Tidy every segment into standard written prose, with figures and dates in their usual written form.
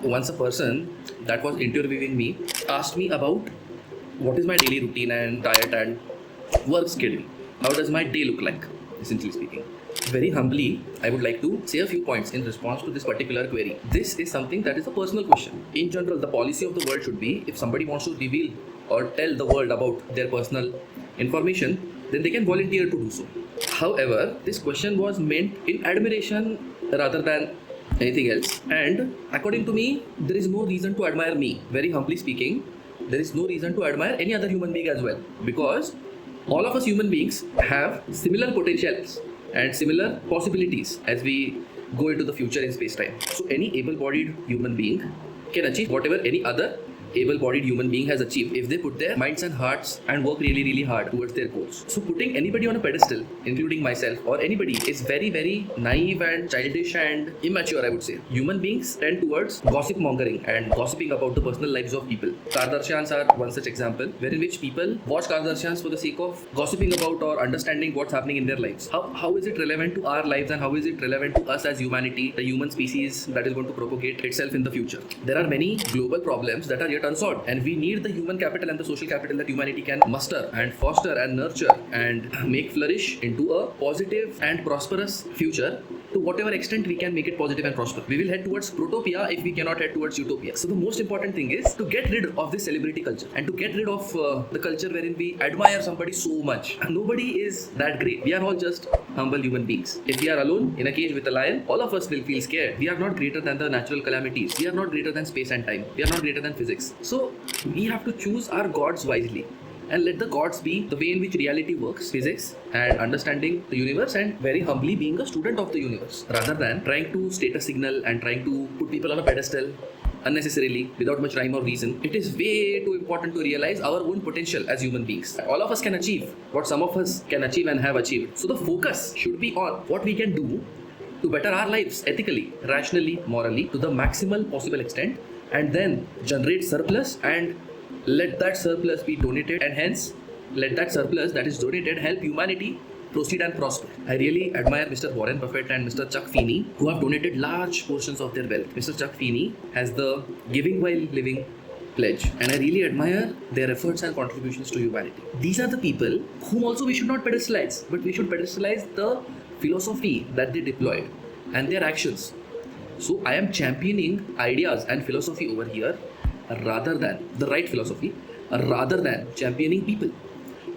Once a person that was interviewing me asked me about what is my daily routine and diet and work schedule. How does my day look like, essentially speaking? Very humbly, I would like to say a few points in response to this particular query. This is something that is a personal question. In general, the policy of the world should be if somebody wants to reveal or tell the world about their personal information, then they can volunteer to do so. However, this question was meant in admiration rather than anything else. And according to me, there is no reason to admire me. Very humbly speaking, there is no reason to admire any other human being as well. Because all of us human beings have similar potentials and similar possibilities as we go into the future in space-time. So any able-bodied human being can achieve whatever any other able-bodied human being has achieved if they put their minds and hearts and work really, really hard towards their goals. So putting anybody on a pedestal, including myself or anybody, is very, very naive and childish and immature, I would say. Human beings tend towards gossip mongering and gossiping about the personal lives of people. Kardarshans are one such example, wherein which people watch Kardarshans for the sake of gossiping about or understanding what's happening in their lives. How is it relevant to our lives and how is it relevant to us as humanity, the human species that is going to propagate itself in the future? There are many global problems that are yet unsolved, and we need the human capital and the social capital that humanity can muster and foster and nurture and make flourish into a positive and prosperous future. To whatever extent we can make it positive and prosper, we will head towards protopia if we cannot head towards utopia. So the most important thing is to get rid of this celebrity culture and to get rid of the culture wherein we admire somebody so much. Nobody is that great. We are all just humble human beings. If we are alone in a cage with a lion, all of us will feel scared. We are not greater than the natural calamities. We are not greater than space and time. We are not greater than physics. So we have to choose our gods wisely and let the gods be the way in which reality works, physics and understanding the universe, and very humbly being a student of the universe, rather than trying to state a signal and trying to put people on a pedestal unnecessarily without much rhyme or reason. It is way too important to realize our own potential as human beings. All of us can achieve what some of us can achieve and have achieved. So the focus should be on what we can do to better our lives ethically, rationally, morally, to the maximal possible extent, and then generate surplus and let that surplus be donated, and hence let that surplus that is donated help humanity proceed and prosper. I really admire Mr. Warren Buffett and Mr. Chuck Feeney, who have donated large portions of their wealth. Mr. Chuck Feeney has the Giving While Living pledge, and I really admire their efforts and contributions to humanity. These are the people whom also we should not pedestalize, but we should pedestalize the philosophy that they deployed and their actions. So I am championing ideas and philosophy over here rather than the right philosophy, rather than championing people.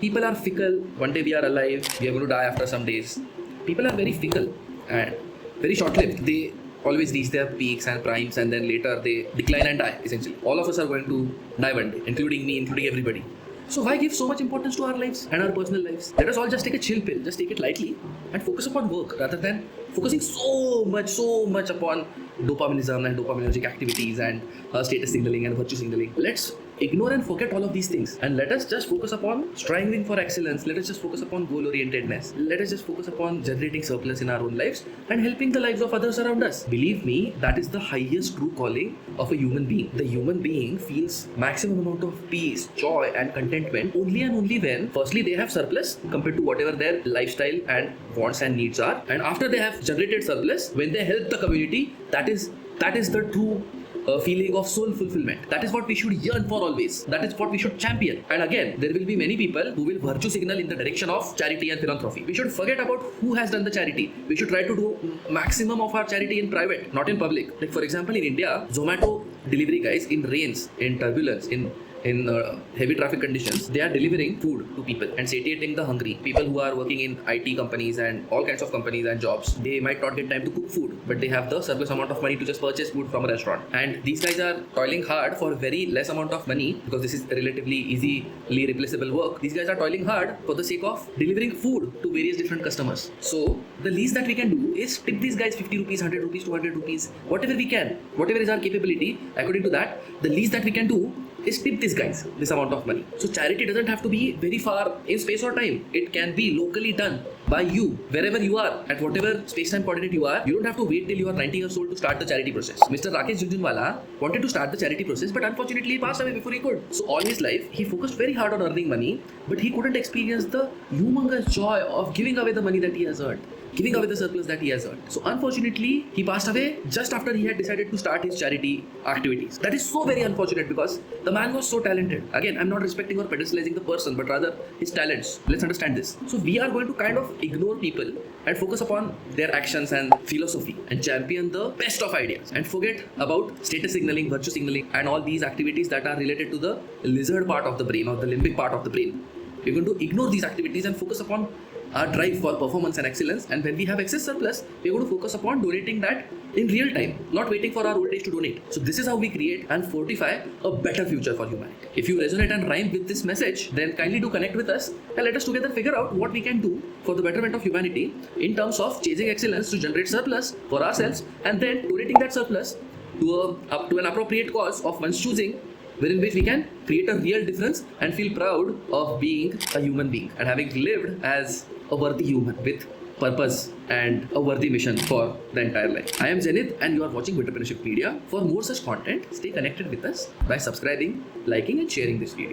People are fickle. One day we are alive, we are going to die after some days. People are very fickle and very short-lived. They always reach their peaks and primes, and then later they decline and die, essentially. All of us are going to die one day, including me, including everybody. So why give so much importance to our lives and our personal lives? Let us all just take a chill pill, just take it lightly and focus upon work rather than focusing so much upon dopaminism and dopaminergic activities and status signaling and virtue signaling. Let's ignore and forget all of these things and let us just focus upon striving for excellence. Let us just focus upon goal orientedness. Let us just focus upon generating surplus in our own lives and helping the lives of others around us. Believe me, that is the highest true calling of a human being. The human being feels maximum amount of peace, joy and contentment only and only when firstly they have surplus compared to whatever their lifestyle and wants and needs are, and after they have generated surplus, when they help the community, that is the true feeling of soul fulfillment. That is what we should yearn for always. That is what we should champion. And again, there will be many people who will virtue signal in the direction of charity and philanthropy. We should forget about who has done the charity. We should try to do maximum of our charity in private, not in public. Like for example, in India, Zomato delivery guys in rains, in turbulence, in heavy traffic conditions, they are delivering food to people and satiating the hungry. People who are working in IT companies and all kinds of companies and jobs, they might not get time to cook food, but they have the surplus amount of money to just purchase food from a restaurant. And these guys are toiling hard for very less amount of money because this is relatively easily replaceable work. These guys are toiling hard for the sake of delivering food to various different customers. So the least that we can do is tip these guys 50 rupees, 100 rupees, 200 rupees, whatever we can, whatever is our capability. According to that, the least that we can do is tip these guys this amount of money. So charity doesn't have to be very far in space or time. It can be locally done by you, wherever you are, at whatever space-time coordinate you are. You don't have to wait till you are 90 years old to start the charity process. Mr. Rakesh Jhunjhunwala wanted to start the charity process, but unfortunately he passed away before he could. So all his life, he focused very hard on earning money, but he couldn't experience the humongous joy of giving away the money that he has earned. giving away the surplus that he has earned. So unfortunately, he passed away just after he had decided to start his charity activities. That is so very unfortunate because the man was so talented. Again, I'm not respecting or pedestalizing the person, but rather his talents. Let's understand this. So we are going to kind of ignore people and focus upon their actions and philosophy and champion the best of ideas and forget about status signaling, virtue signaling, and all these activities that are related to the lizard part of the brain or the limbic part of the brain. We're going to ignore these activities and focus upon our drive for performance and excellence. And when we have excess surplus, we're going to focus upon donating that in real time, not waiting for our old age to donate. So this is how we create and fortify a better future for humanity. If you resonate and rhyme with this message, then kindly do connect with us and let us together figure out what we can do for the betterment of humanity in terms of chasing excellence to generate surplus for ourselves and then donating that surplus to an appropriate cause of one's choosing, wherein which we can create a real difference and feel proud of being a human being and having lived as a worthy human with purpose and a worthy mission for the entire life. I am Zenith and you are watching Wintrepreneurship Media. For more such content, stay connected with us by subscribing, liking and sharing this video.